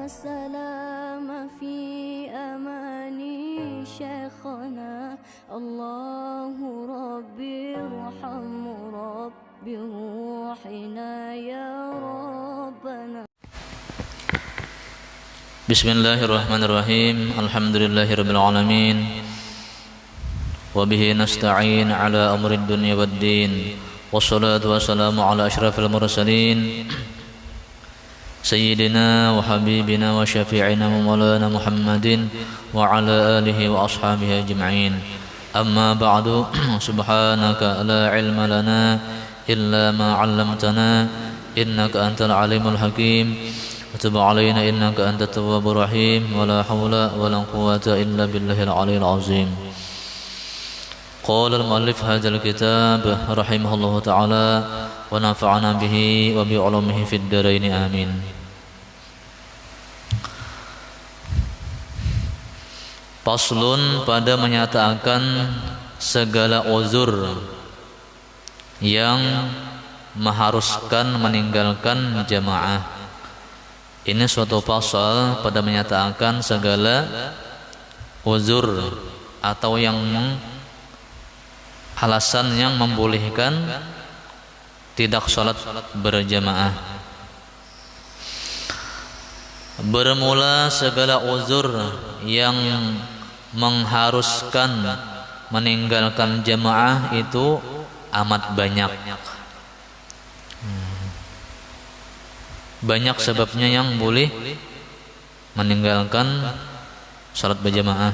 سلام في أماني شيخنا الله ربي ارحم ربي روحنا يا ربنا. Bismillahirrahmanirrahim. Alhamdulillahirabbil alamin. Wa bihi nasta'in ala amrid dunya waddin. Wassalatu wassalamu ala asyrafil mursalin. Sayyidina wa habibina wa syafi'ina wa maulana Muhammadin wa ala alihi wa ashabihi ajma'in. Amma ba'du. Subhanaka la ilma lana illa ma 'allamtana innaka antal alimul hakim. وتب علينا إنك أنت التواب الرحيم ولا حول ولا قوة إلا بالله العلي العظيم. قال المؤلف هذا الكتاب رحمه الله تعالى ونفعنا به وبعلومه في الدارين آمين. Faslun, pada menyatakan segala uzur yang mengharuskan meninggalkan jamaah. Ini suatu pasal pada menyatakan segala uzur atau yang alasan yang membolehkan tidak sholat berjamaah. Bermula segala uzur yang mengharuskan meninggalkan jamaah itu amat banyak. Banyak sebabnya yang boleh meninggalkan salat berjamaah.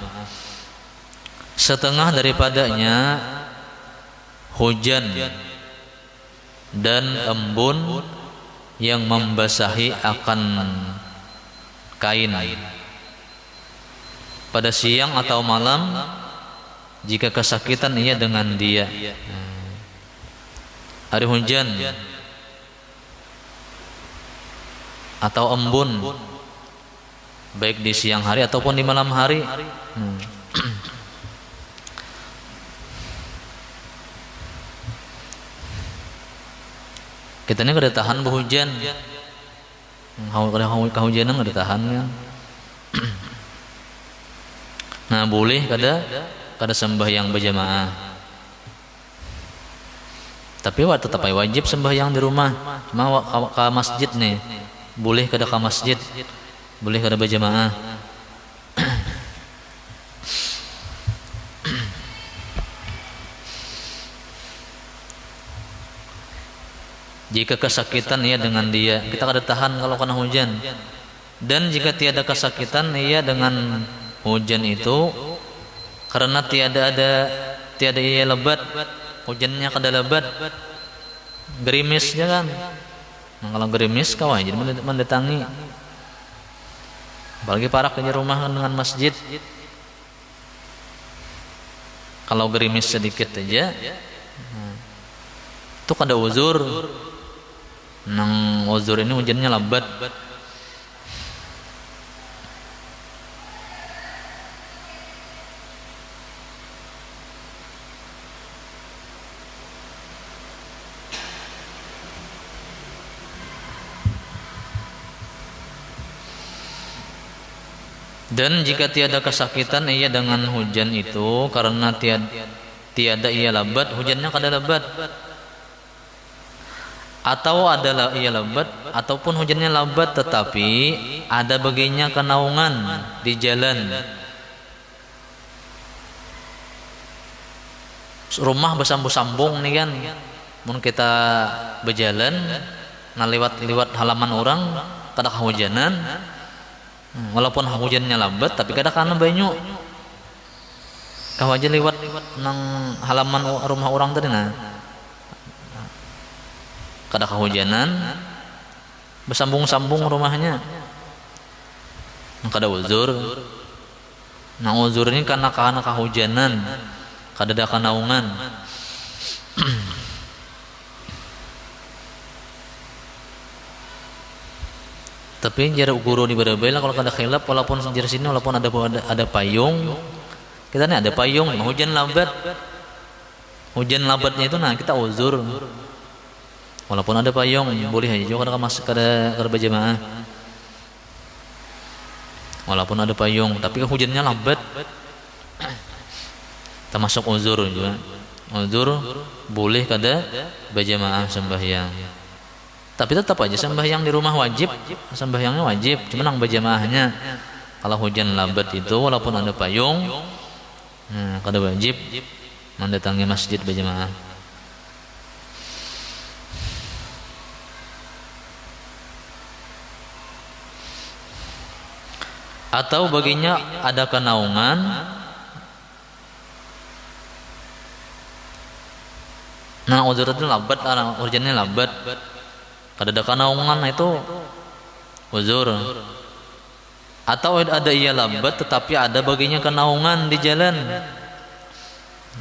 Setengah daripadanya hujan dan embun yang membasahi akan kain pada siang atau malam. Jika kesakitan ia dengan dia. Hari hujan atau embun, baik di siang hari ataupun di malam hari. Kita ini kada tahan berhujan, kehujanan kada tahan ya. Nah, boleh kada sembahyang berjamaah, tapi tetap wajib sembahyang di rumah. Cuma ke masjid nih, boleh kada ke masjid, boleh kada berjamaah. Jika kesakitan ia dengan dia, kita kada tahan kalau kena hujan. Dan jika tiada kesakitan ia dengan hujan itu, karena tiada ia lebat, hujannya kada lebat, gerimis kan. Nah, kalau gerimis kau jadi mendatangi. Apalagi parak di rumah dengan masjid. Kalau gerimis sedikit aja, itu kada uzur. Nang uzur ini hujannya lebat. Dan jika tiada kesakitan ia dengan hujan itu, karena tiada ia lebat, hujannya kada lebat. Atau adalah ia lebat ataupun hujannya lebat tetapi ada baginya kenaungan di jalan. Rumah bersambung-sambung nih kan. Mun kita berjalan, nah lewat halaman orang kada kehujanan. Walaupun hujannya lambat tapi kadang kana banyu. Kau aja lewat nang halaman rumah orang tadi nah. Kada kehujanan, bersambung-sambung rumahnya. Kada uzur. Nang uzur ini karena kehujanan, kada ada kenaungan. Tapi jarak guru di beda-beda kalau kada khilaf, walaupun di sini walaupun ada payung, kita nih ada payung, hujan lambat. Hujan lambatnya itu nah kita uzur. Walaupun ada payung boleh aja juga kada masuk kada berjamaah. walaupun ada payung, tapi hujannya lambat, termasuk uzur juga. Uzur boleh kada berjamaah sembahyang, tapi tetap aja sembahyang di rumah wajib, sembahyangnya wajib, cuma nang berjamaahnya kalau hujan lambat itu walaupun ada payung, kada wajib mendatangi masjid berjamaah. Atau baginya ada kenaungan, nah uzur itu lambat, hujannya lambat, kada ada kenaungan, itu uzur. Atau ada ia lambat tetapi ada baginya kenaungan di jalan,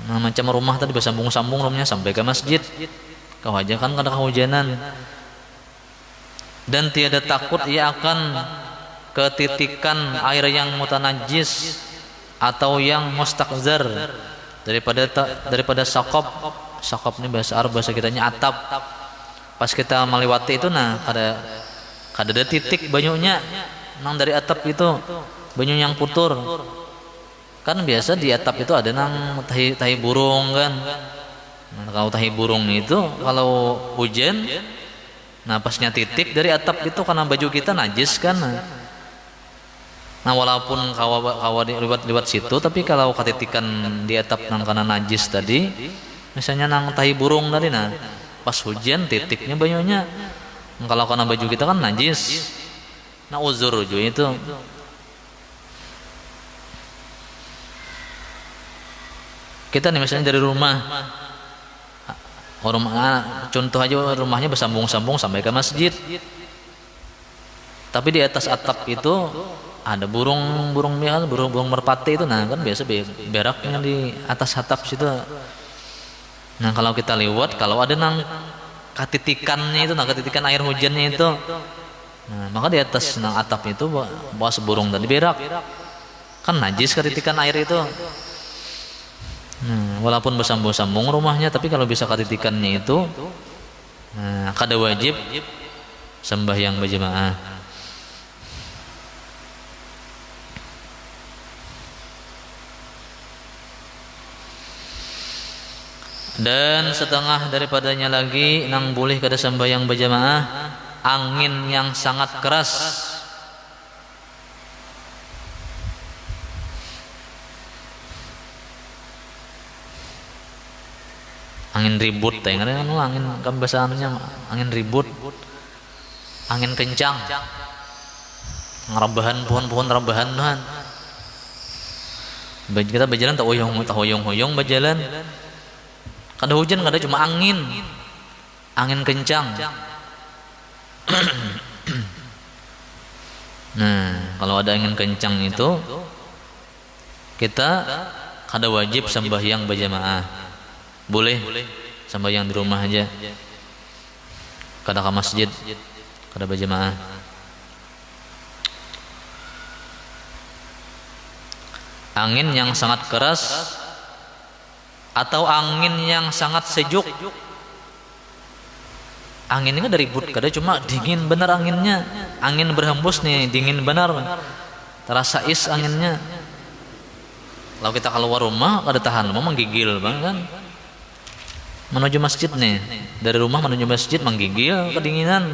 nah macam rumah tadi bersambung-sambung rumahnya sampai ke masjid, kau aja kan kada kehujanan, dan tiada takut ia akan ketitikan air yang mutanajis atau yang mustakzar daripada sakop. Sakop ini bahasa Arab, bahasa kitanya atap. Pas kita melewati itu, nah kada ada titik banyunya nang dari atap itu, banyu yang putur. Kan biasa di atap itu ada nang tahi burung kan. Nah, kalau tahi burung itu kalau hujan, nah pasnya titik dari atap itu karena baju kita najis kan. Nah walaupun kawa lewat situ, tapi kalau ketitikan di atap nang kana najis tadi, misalnya nang tahi burung tadi, nah pas hujan titiknya banyunya, kalau kena baju kita kan najis, nah uzur juga itu. Kita nih misalnya dari rumah, contoh aja rumahnya bersambung-sambung sampai ke masjid, tapi di atas atap itu ada burung merpati itu, nah kan biasa beraknya di atas atap situ. Nah kalau kita lewat, kalau ada nang katitikannya itu, nah katitikan air hujannya itu, nah maka di atas nang atap itu bawa seburung tadi berak, kan najis katitikan air itu. Nah, walaupun bersambung-sambung rumahnya, tapi kalau bisa katitikannya itu, nah kada wajib sembahyang berjamaah. Dan setengah daripadanya lagi nang boleh kada sembahyang berjamaah, angin yang sangat keras. Angin ribut, tengah angin kan bahasannya angin ribut, angin kencang, ngerabahan pohon-pohon rabahan tuhan. Kita berjalan tak hoyong berjalan. Kada hujan, kada cuma angin kencang. Nah, kalau ada angin kencang itu, kita kada wajib sembahyang berjamaah. Boleh sembahyang di rumah aja. Kada ke masjid, kada berjamaah. Angin yang sangat keras atau angin yang sangat sejuk. Angin ini dari ribut, kada cuma dingin benar anginnya. Angin berhembus nih, dingin benar, terasa is anginnya. Kalau kita keluar rumah kada tahan, rumah menggigil bang kan. Menuju masjid nih, dari rumah menuju masjid menggigil kedinginan.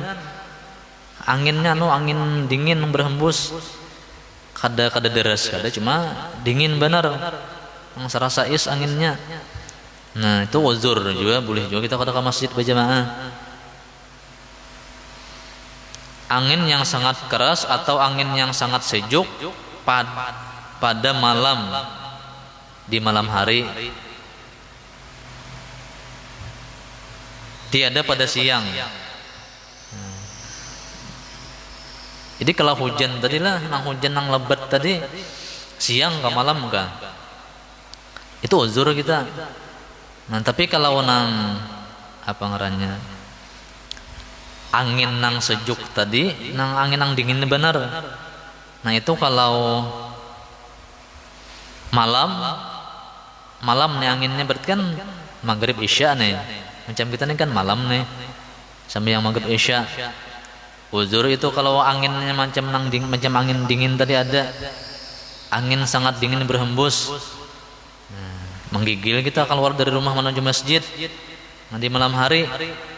Anginnya angin dingin berhembus, kada deras, kada cuma dingin benar, yang serasa is anginnya. Nah itu uzur juga, boleh juga kita kada ke masjid berjamaah. Angin yang sangat keras atau angin yang sangat sejuk pada malam, di malam hari, tiada pada siang. Jadi kalau hujan tadilah, nang hujan nang lebat tadi, siang ke malam kan, itu uzur kita. Nah tapi kalau nang apa ngarannya, angin nang sejuk tadi, nang angin nang dingin benar, nah itu kalau malam nih anginnya berarti kan maghrib isya nih. Macam kita nih kan malam nih, sampai yang maghrib isya. Uzur itu kalau anginnya macam angin dingin tadi ada. Angin sangat dingin berhembus. Menggigil kita keluar dari rumah menuju masjid. Nanti malam hari.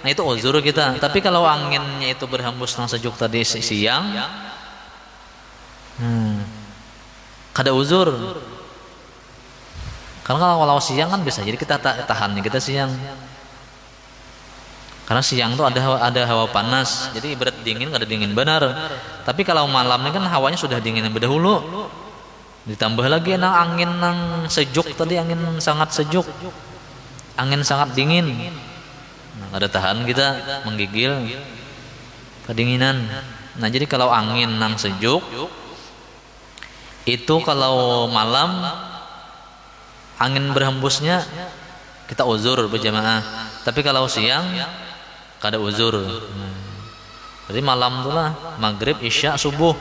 Nah itu uzur kita. Tapi kalau anginnya itu berhembus nang sejuk tadi siang. Kada uzur. Karena kalau siang kan bisa jadi kita tahan nih kita siang. Karena siang tuh ada hawa panas, jadi ibarat dingin kada dingin benar. Tapi kalau malam ini kan hawanya sudah dingin yang berdahulu. Ditambah lagi angin nang sejuk tadi, angin sangat sejuk, angin sangat dingin. Nah, kada tahan kita menggigil kedinginan. Nah jadi kalau angin nang sejuk itu kalau malam angin berhembusnya kita uzur berjamaah. Tapi kalau siang kada uzur. Jadi malam itulah maghrib, isya, subuh.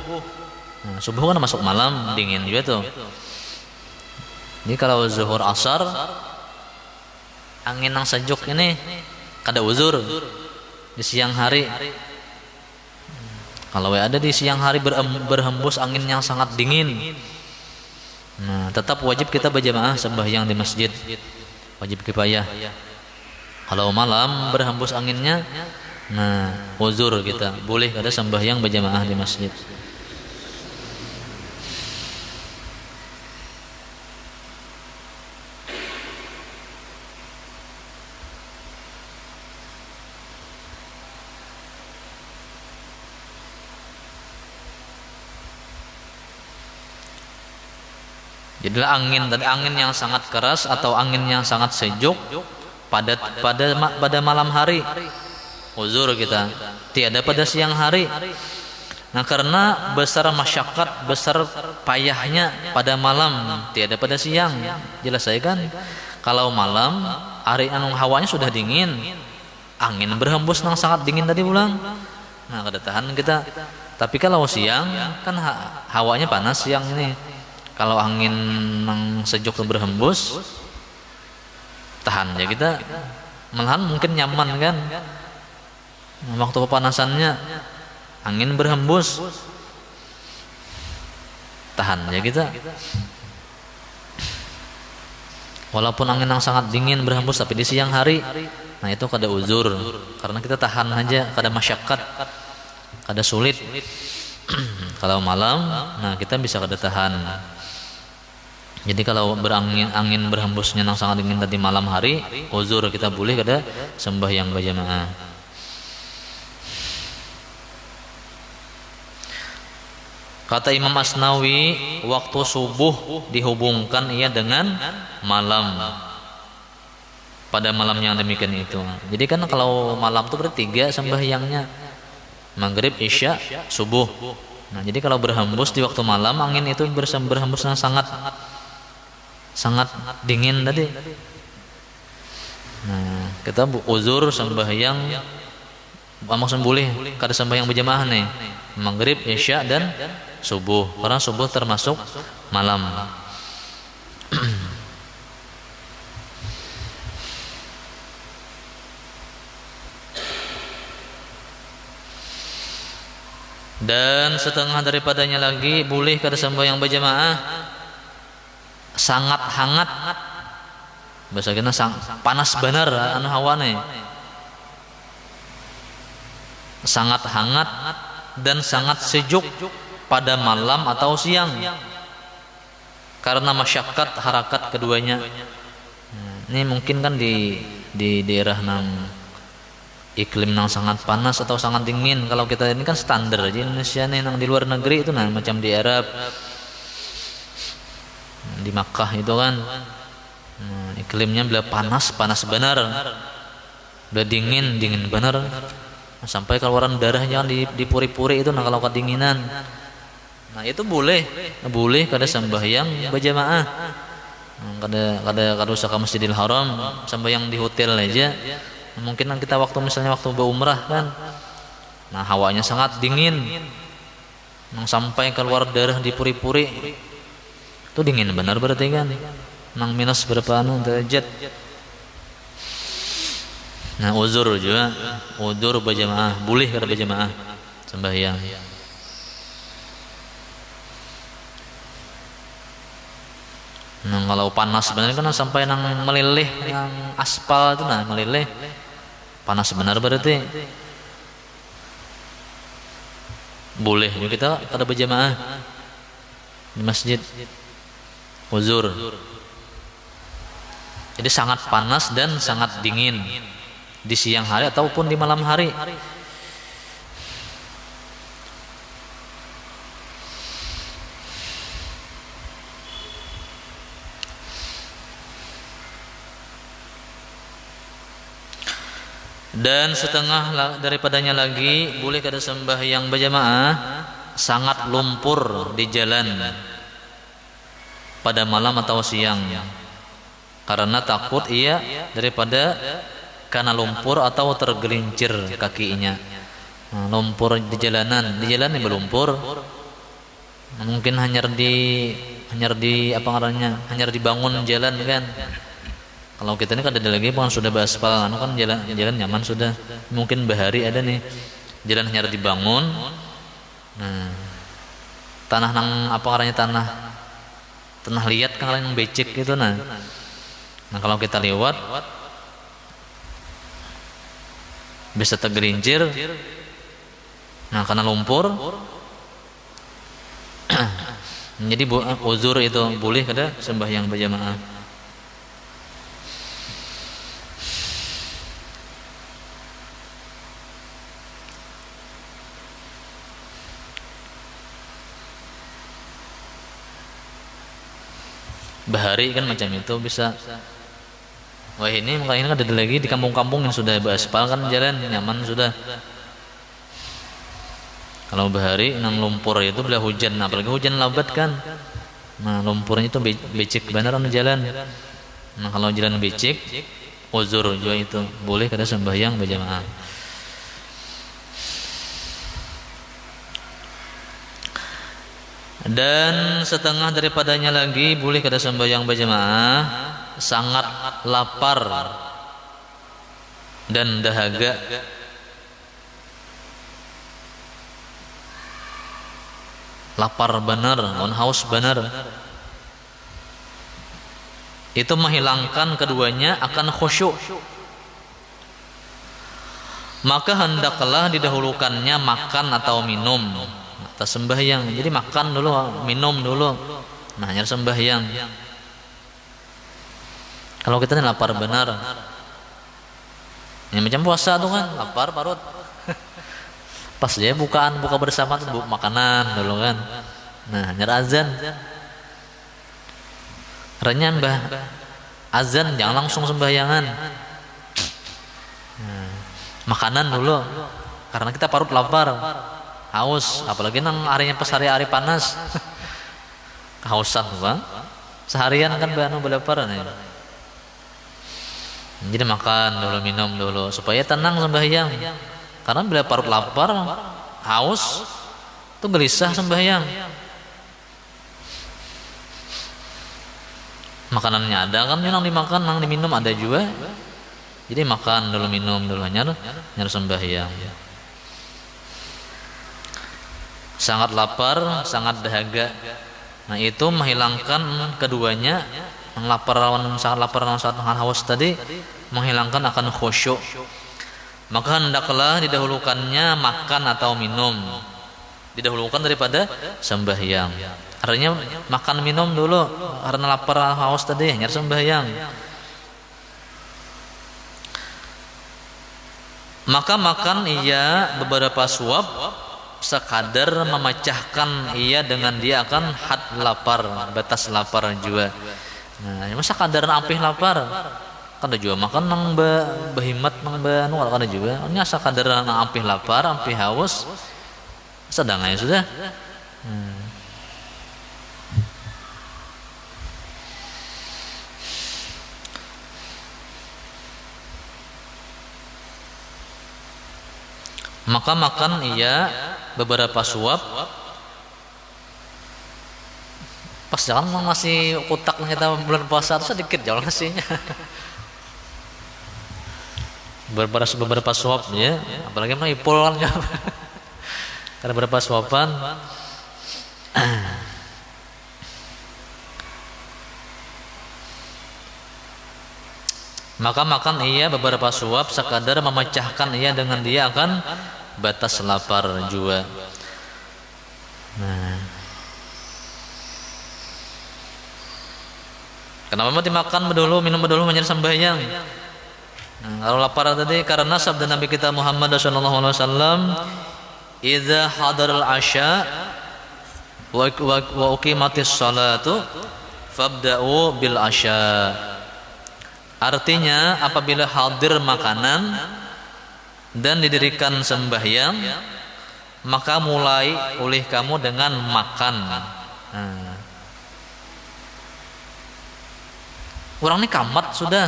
Subuh kan masuk malam dingin juga tuh. Jadi kalau zuhur asar angin yang sejuk ini kada uzur di siang hari. Kalau ada di siang hari berhembus angin yang sangat dingin. Nah, tetap wajib kita berjamaah sembahyang di masjid. Wajib kifayah. Kalau malam berhembus anginnya, nah uzur kita, boleh kada sembahyang berjamaah di masjid. Jadilah angin yang sangat keras atau angin yang sangat sejuk pada malam hari uzur kita, tiada pada siang hari. Nah karena besar masyakat, besar payahnya pada malam, tiada pada siang. Jelas saya kan kalau malam hari hawanya sudah dingin, angin berhembus nang sangat dingin tadi pulang, nah kada tahan kita. Tapi kalau siang kan hawanya panas siang ini. Kalau angin nang sejuk berhembus, tahan ya kita, malahan mungkin nyaman kan. Waktu kepanasannya angin berhembus, tahan ya kita. Walaupun angin yang sangat dingin berhembus tapi di siang hari, nah itu kada uzur karena kita tahan aja, kada masyakat, kada sulit. Kalau malam, nah kita bisa kada tahan. Jadi kalau angin berhembusnya yang sangat dingin tadi malam hari, uzur kita boleh kada sembahyang berjamaah. Kata Imam Asnawi, waktu subuh dihubungkan ia dengan malam. Pada malam yang demikian itu. Jadi kan kalau malam itu berarti 3 sembahyangnya. Maghrib, isya, subuh. Nah, jadi kalau berhembus di waktu malam, angin itu berhembus yang sangat dingin tadi. Nah, kita uzur sembahyang maksud boleh kada sembahyang berjamaah nih. Maghrib, isya dan subuh. Karena subuh termasuk malam. Dan setengah daripadanya lagi boleh kada sembahyang berjamaah sangat hangat, bahasa kita panas benar hawane, sangat hangat dan sangat sejuk pada malam atau siang karena masyakat harakat keduanya. Ini mungkin kan di daerah nang iklim nang sangat panas atau sangat dingin. Kalau kita ini kan standar aja Indonesia nih, nang di luar negeri itu nah macam di Arab, di Makkah itu kan iklimnya bila panas benar, bila dingin benar, sampai keluaran darahnya kan di puri-puri itu. Nah kalau kedinginan, nah itu boleh kada sembahyang berjamaah, kada usah ke Masjidil Haram, sembahyang di hotel aja. Mungkin kita misalnya waktu berumrah kan, nah hawanya sangat dingin, sampai keluar darah di puri-puri, itu dingin benar berarti kan, nang minus berapa derajat. Nah uzur juga, uzur berjamaah boleh kada berjamaah. sembahyang. Nah, kalau panas sebenarnya kan sampai nang meleleh nang aspal itu nah meleleh. Panas benar berarti. Boleh juga kita pada berjamaah di masjid uzur. Jadi sangat panas dan sangat dingin di siang hari ataupun di malam hari. Dan setengah daripadanya lagi boleh kada sembahyang berjamaah sangat lumpur di jalan pada malam atau siang karena takut ia daripada karena lumpur atau tergelincir kakinya. Nah, lumpur di jalan yang berlumpur mungkin hanya di apa namanya hanya dibangun jalan kan. Kalau kita ini kan ada lagi kan sudah beraspal, kan jalan nyaman sudah. Mungkin bahari ada nih jalan hanya dibangun. Nah, tanah nang apa namanya tanah liat kan yang becek gitu nah. Nah kalau kita lewat bisa tergelincir. Nah karena lumpur, jadi uzur itu boleh kada sembahyang berjamaah. Bahari kan macam itu bisa. Wah ini makanya ada lagi di kampung-kampung yang sudah beraspal kan jalan nyaman sudah. Kalau bahari nang lumpur itu bila hujan, apalagi hujan lebat kan. Nah lumpurnya itu becek benar anu jalan. Nah kalau jalan becek, uzur juga itu boleh kada sembahyang berjamaah. Dan setengah daripadanya lagi boleh kada sembahyang berjamaah sangat lapar dan dahaga. Lapar benar, haus benar. Itu menghilangkan keduanya akan khusyuk. Maka hendaklah didahulukannya makan atau minum atas sembahyang. Jadi makan dulu, minum dulu. Nah, hanya sembahyang. Kalau kita ini lapar benar. Yang macam puasa tuh kan, lapar parut. Pas dia buka bersama tuh makanan dulu kan. Nah, hanya azan. Renyan bah. Azan jangan langsung sembahyangan. Nah, makanan dulu. Karena kita parut lapar. Haus, apalagi nang harinya pas hari panas. Kehausan bang. Seharian kan banu berlapar nih. Jadi makan dulu, minum dulu supaya tenang sembahyang. Karena bila parut lapar, haus, itu gelisah sembahyang. Makanannya ada kan, yang dimakan, yang diminum ada juga. Jadi makan dulu, minum dulu, hanya sembahyang. Sangat lapar, sangat dahaga. Nah itu menghilangkan keduanya, yang sangat lapar dan sangat haus tadi, menghilangkan akan khusyuk. Maka hendaklah didahulukannya makan atau minum, didahulukan daripada sembahyang. Artinya makan minum dulu, karena lapar haus tadi, hanya sembahyang. Maka makan ia beberapa suap sekadar memecahkan ia dengan dia akan had lapar, batas lapar juga. Nah, masa kadar ampih lapar kan ada juga makan nang behimat nang banu kan ada juga. Ini asa kadar nang ampih lapar, ampih haus sedang aja sudah. Maka makan ia beberapa suap pas jangan masih kotak kita bulan puasa itu sedikit jauh nasinya. beberapa suap ya, apalagi mah ipul kan Ada berapa suapan? Maka makan ia beberapa suap sekadar memecahkan ia dengan dia akan batas lapar jua. Nah, kenapa mati makan dulu, minum dulu menjadi sembahyang? Nah, kalau lapar tadi karena sabda Nabi kita Muhammad sallallahu alaihi wasallam, "Idza hadaral asya wa uqimatis salatu fabda'u bil asya." Artinya apabila hadir makanan dan didirikan sembahyang, maka mulai oleh kamu dengan makan. Nah, orang ini kamat sudah,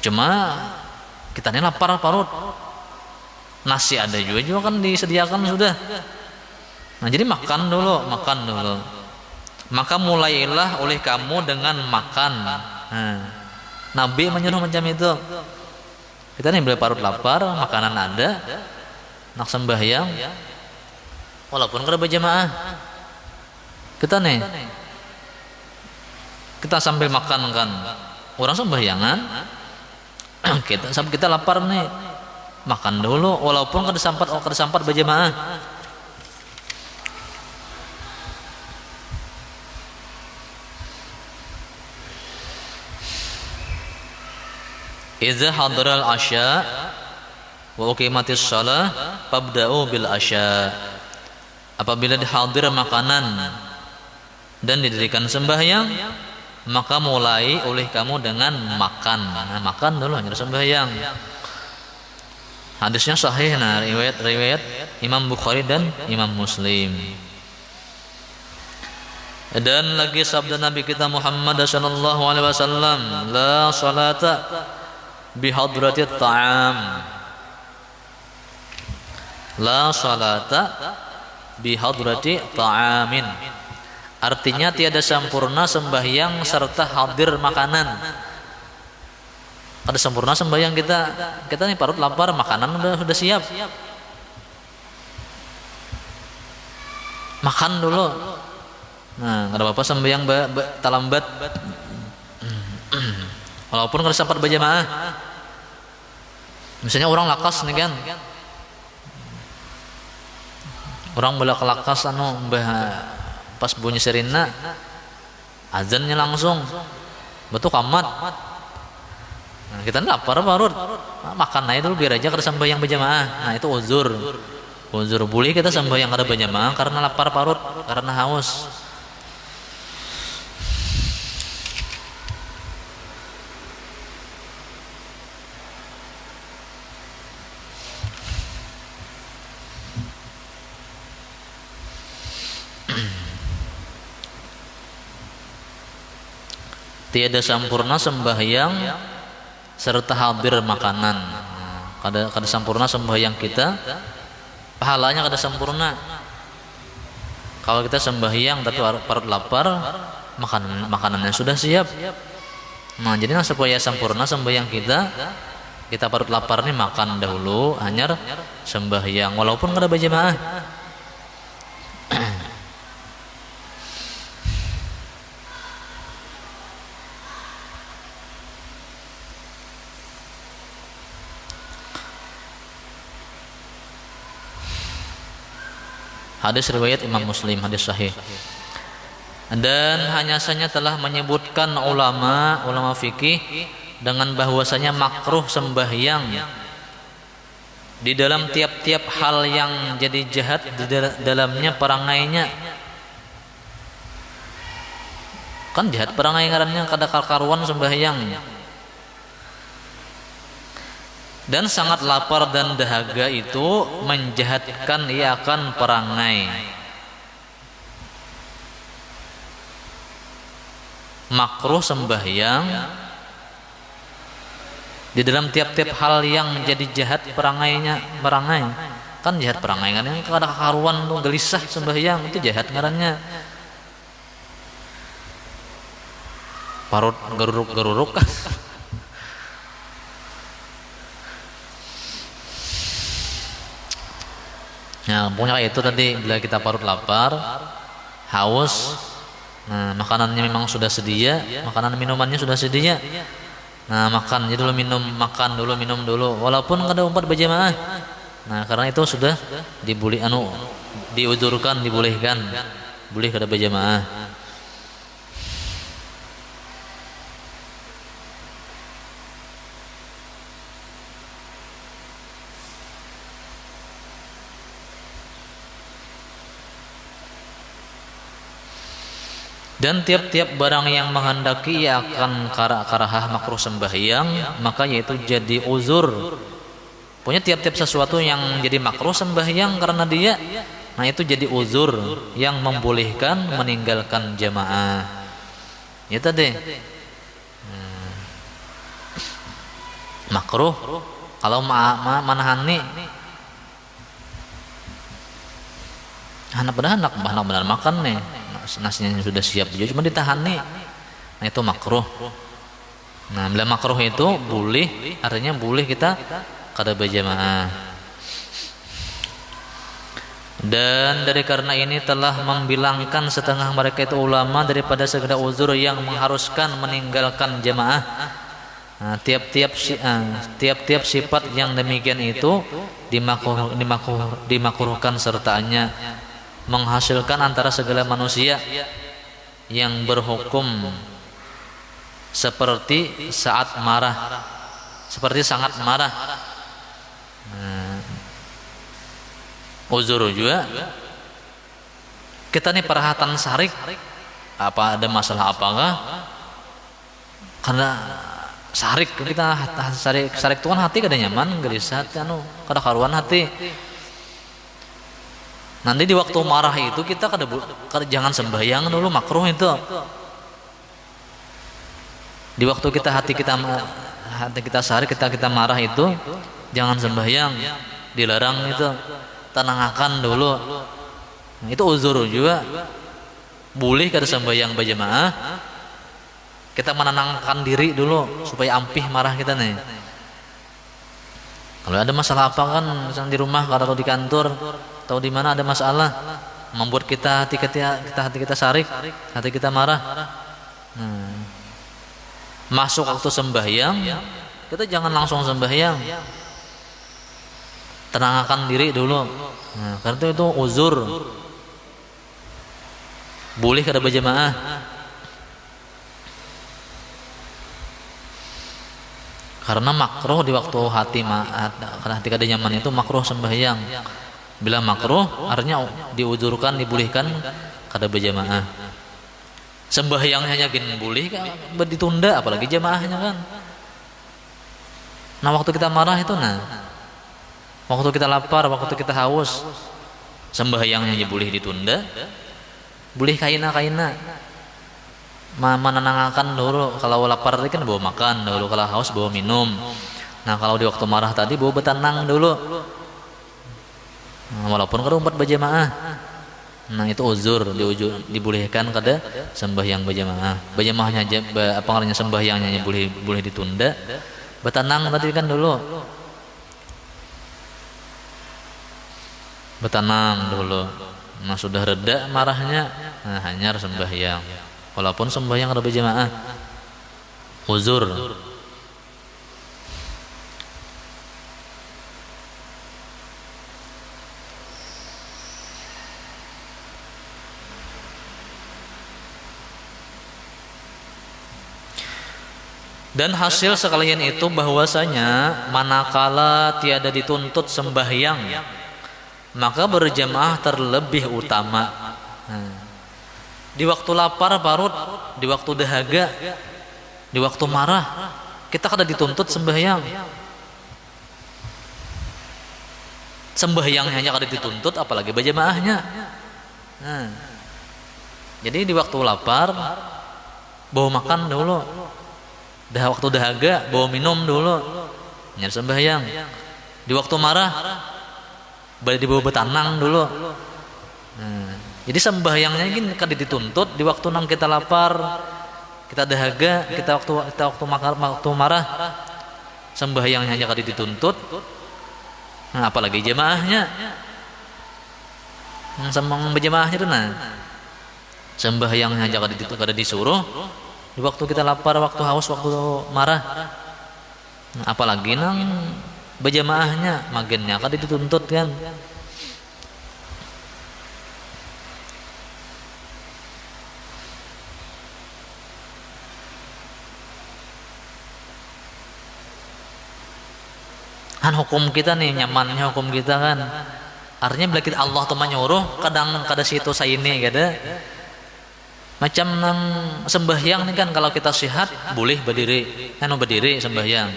cuma kita ini lapar parut, nasi ada juga kan disediakan sudah. Nah jadi makan dulu. Maka mulailah oleh kamu dengan makan. Nah, Nabi menyuruh macam itu. Kita nih boleh parut lapar, makanan ada, nak sembahyang, walaupun kada berjamaah. Kita sambil makan kan, orang sembahyangan, kita lapar nih, makan dulu, walaupun kada sempat berjamaah. Idza hadaral asya wa uqimatis shalah fabda'u bil asya. Apabila dihadir makanan dan didirikan sembahyang, maka mulai oleh kamu dengan makan. Nah, makan dulu hanya sembahyang. Hadisnya sahih, nah riwayat Imam Bukhari dan Imam Muslim. Dan lagi sabda Nabi kita Muhammad sallallahu alaihi wasallam, la salata bihadrati ta'am, la salata bihadrati ta'amin. Artinya tiada sempurna sembahyang serta hadir makanan. Ada sempurna sembahyang kita nih parut lapar, makanan sudah siap, makan dulu. Nah ada apa sembahyang talambat, walaupun kada sempat berjamaah. Misalnya orang lakas nih kan, orang boleh kelakas pas bunyi sirina azannya langsung betul kamat. Nah, kita lapar parut, makan aja dulu biar aja kada sembahyang berjamaah. Nah itu uzur boleh kita sembahyang kada berjamaah karena lapar parut, karena haus. Tiada sempurna sembahyang serta hadir makanan. Kada sempurna sembahyang kita, pahalanya kada sempurna. Kalau kita sembahyang tapi parut lapar, makanannya sudah siap. Nah jadi supaya sempurna sembahyang kita parut lapar nih makan dahulu, hanyar sembahyang walaupun kada berjamaah. Hadis riwayat Imam Muslim, hadis sahih. Dan hanya saja telah menyebutkan ulama fikih dengan bahwasanya makruh sembahyang di dalam tiap-tiap hal yang jadi jahat di dalamnya perangainya. Kan jahat perangai ngarannya kada karuan sembahyang. Dan sangat lapar dan dahaga itu menjahatkan ia akan perangai. Makruh sembahyang di dalam tiap-tiap hal yang menjadi jahat perangai. Kan jahat perangai kan yang kada karuan tuh gelisah sembahyang itu jahat ngarannya. Parut geruruk kan. Nah, pokoknya kayak itu tadi, bila kita parut lapar, haus, nah makanannya memang sudah sedia, makanan minumannya sudah sedia. Nah, makan jadi dulu, makan dulu, minum dulu, walaupun kada umpat berjamaah. Nah, karena itu sudah diudurkan, dibolehkan, boleh kada berjamaah. Dan tiap-tiap barang yang menghendaki ia akan karahah makruh sembahyang, maka yaitu jadi uzur. Pokoknya tiap-tiap sesuatu yang jadi makruh sembahyang karena dia, nah itu jadi uzur yang membolehkan meninggalkan jamaah. Ya tadi makruh kalau manahani anak benar makan nih, nasinya sudah siap juga cuma ditahan nih, nah itu makruh. Nah, bila makruh itu boleh, artinya boleh kita kada berjamaah. Dan dari karena ini telah membilangkan setengah mereka itu ulama daripada segala uzur yang mengharuskan meninggalkan jamaah. Nah, tiap-tiap sifat yang demikian itu dimakruhkan sertanya menghasilkan antara segala manusia yang berhukum seperti saat marah, seperti sangat marah. Uzur juga kita nih perhatian sarik, apa ada masalah apakah? Karena sarik kita sarik tuan hati kada nyaman, gelisah kada karuan hati. Nanti di waktu marah itu kita kada jangan sembahyang dulu, makruh itu. Di waktu hati kita sarik, kita marah itu jangan sembahyang, dilarang itu. Tenangkan dulu. Nah, itu uzur juga. Boleh kada sembahyang berjamaah. Kita menenangkan diri dulu supaya ampih marah kita nih. Kalau ada masalah apa kan, misalnya di rumah atau di kantor atau di mana ada masalah membuat hati kita sarik, hati kita marah. Masuk waktu sembahyang, kita jangan langsung sembahyang. Tenangkan diri dulu. Nah, karena itu uzur. Boleh kada berjamaah. Karena makruh di waktu hati kada nyaman itu makruh sembahyang. Bila makruh artinya diuzurkan, dibolehkan kada berjamaah. Sembahyang hanya gini boleh kan ditunda, apalagi jamaahnya kan. Nah, waktu kita marah itu waktu kita lapar, waktu kita haus, sembahyangnya hanya boleh ditunda. Boleh kaina menenangkan dulu. Kalau lapar tadi kan bawa makan dulu, kalau haus bawa minum. Nah, kalau di waktu marah tadi bawa bertenang dulu. Nah, walaupun kada umpat berjamaah. Nah, itu uzur, dibolehkan kada sembahyang berjamaah. Berjamaahnya apa namanya, sembahyangnya boleh ditunda. Bertenang tadi kan dulu. Bertenang dulu. Nah, sudah reda marahnya, nah hanya sembahyang. Walaupun sembahyang ada berjamaah, uzur. Dan hasil sekalian itu bahwasanya manakala tiada dituntut sembahyang, maka berjamaah terlebih utama. Di waktu lapar parut, di waktu dahaga, di waktu marah, kita kada dituntut sembahyang. Sembahyang hanya kada dituntut, apalagi berjamaahnya. Jadi di waktu lapar bawa makan dulu, waktu dahaga bawa minum dulu, nyari sembahyang. Di waktu marah dibawa bertanang dulu. Jadi sembahyangnya ini kada dituntut di waktu nang kita lapar, kita dahaga, kita waktu marah, sembahyangnya hanya kada dituntut. Nah, apalagi jamaahnya. Sembang berjamaahnya itu nah. Sembahyangnya aja kada disuruh. Di waktu kita lapar, waktu haus, waktu marah. Nah, apalagi nang berjamaahnya, magennya kada dituntut kan. Kan hukum kita nih, nyamannya hukum kita kan. Artinya bila kita Allah tuh menyuruh, kadang kada situ saya ini kada. Macam nang sembahyang nih kan, kalau kita sehat boleh berdiri, kan berdiri sembahyang.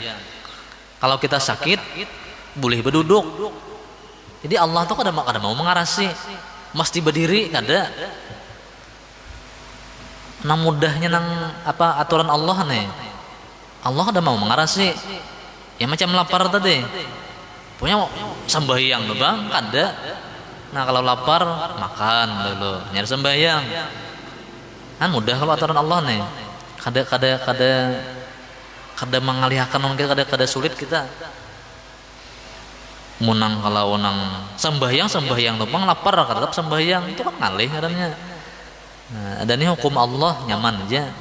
Kalau kita sakit boleh berduduk. Jadi Allah tuh kada mau mengarasi, mesti berdiri kada. Nang mudahnya nang apa aturan Allah nih. Allah kada mau mengarasi. Ya macam lapar tadi, punya sembahyang loh bang, kada. Nah kalau lapar makan dulu, nyari sembahyang. Kan mudah kalau aturan Allah nih. Kada mengalihkan mungkin kada sulit kita. Munang kalau nang sembahyang tuh bang lapar tetap sembahyang itu kan ngalih katanya. Nah, dan ini hukum Allah nyaman aja.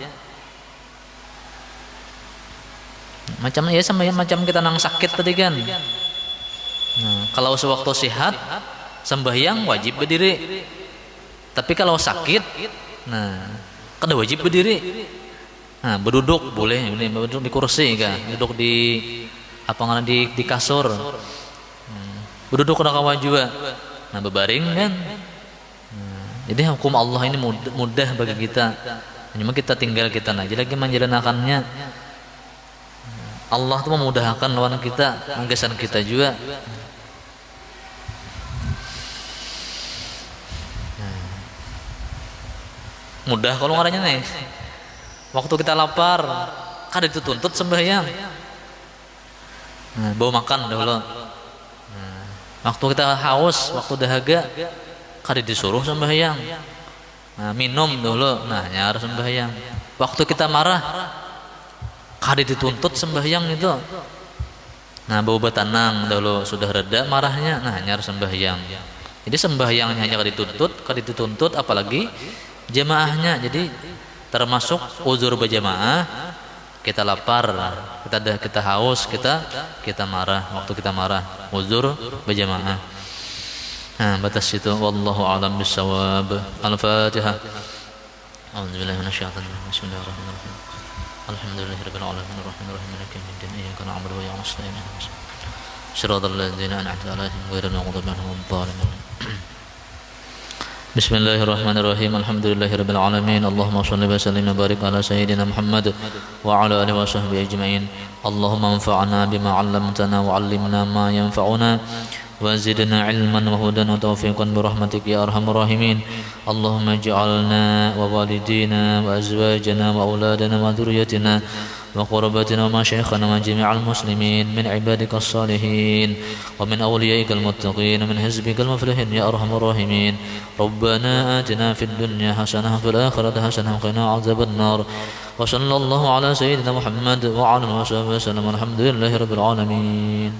Macam ya sama macam kita nang sakit tadi kan. Nah, kalau sewaktu sehat sembahyang wajib berdiri. Tapi kalau sakit, nah kada wajib berdiri. Nah, berduduk boleh, ini berduduk di kursi kan, duduk di apa ngana di kasur. Berduduk kada kawa juga. Nah, berbaring kan. Nah, jadi hukum Allah ini mudah bagi kita. Cuma kita tinggal kita aja lagi menjalankannya. Allah itu memudahkan lawan kita, menggesan kita juga. Mudah kalau ngaranya nih. Waktu kita lapar, kada dituntut sembahyang. Nah, bawa makan dulu. Nah, waktu kita haus, waktu dahaga, kada disuruh sembahyang. Nah, minum dulu, nah nyar sembahyang. Waktu kita marah, kada dituntut sembahyang itu. Nah, bau batanang dulu sudah reda marahnya, nah nyar sembahyang. Jadi sembahyangnya hanya kada dituntut apalagi jamaahnya. Jadi termasuk uzur berjamaah, kita lapar, kita haus, kita marah, waktu kita marah, uzur berjamaah. Nah, batas itu wallahu a'lam bissawab. Al-Fatihah. A'udzubillahi minasyaitonir rajim. Bismillahirrahmanirrahim. Alhamdulillahirabbil alamin arrahmanir rahim maliki yaumiddin iyyaka na'budu wa iyyaka nasta'in shiratal ladzina an'amta 'alaihim ghairil maghdubi 'alaihim waladdallin. Bismillahirrahmanirrahim. Alhamdulillahirabbil alamin. Allahumma shalli wa sallim wa barik ala sayyidina Muhammad wa ala alihi wa sahbihi ajma'in. Allahumma anfa'na bima 'allamtana wa 'allimna ma yanfa'una wa zidna 'ilman wa hudan wa tawfiqan bi rahmatika ya arhamar rahimin. Allahumma ij'alna wa walidina wa azwajana wa auladana wa dhurriyyatina wa qurbatina wa masyayikhana wa jami'al muslimin min ibadikas salihin wa min awliyaikal muttaqin wa min hizbikal muflihin ya arhamar rahimin. Rabbana atina fid dunya hasanah wa fil akhirati hasanah wa qina adzaban nar. Wa sallallahu ala sayyidina Muhammad wa ala alihi wa sahbihi wasallam. Alhamdulillahirabbil alamin.